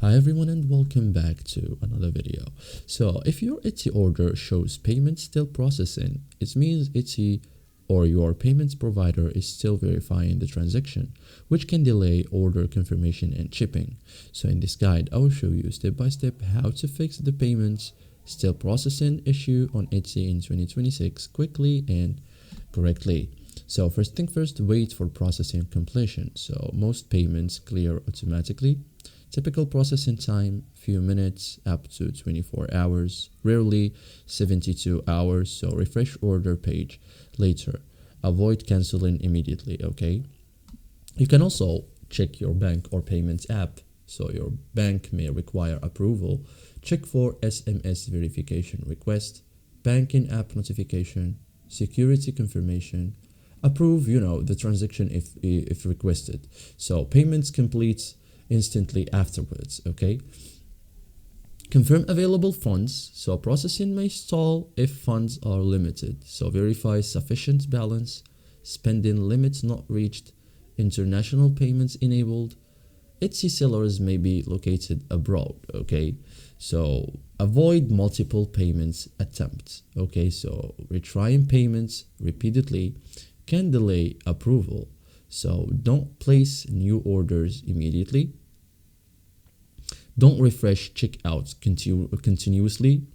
Hi everyone and welcome back to another video. So if your Etsy order shows payment still processing, it means Etsy or your payments provider is still verifying the transaction, which can delay order confirmation and shipping. So in this guide, I will show you step by step how to fix the payments still processing issue on Etsy in 2026 quickly and correctly. So first thing first, wait for processing completion. So most payments clear automatically. Typical processing time, few minutes up to 24 hours, rarely 72 hours, so refresh order page later. Avoid canceling immediately, okay? You can also check your bank or payments app, so your bank may require approval. Check for SMS verification request, banking app notification, security confirmation, approve, the transaction if requested. So payments complete instantly afterwards, okay? Confirm available funds, so processing may stall if funds are limited. So verify sufficient balance, spending limits not reached, international payments enabled. Etsy sellers may be located abroad, okay? So avoid multiple payments attempts, okay? So retrying payments repeatedly can delay approval. So don't place new orders immediately. Don't refresh checkouts continuously.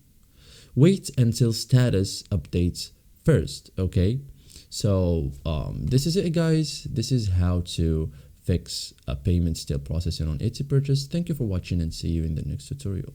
Wait until status updates first, okay? So this is it, guys. This is how to fix a payment still processing on Etsy purchase. Thank you for watching and see you in the next tutorial.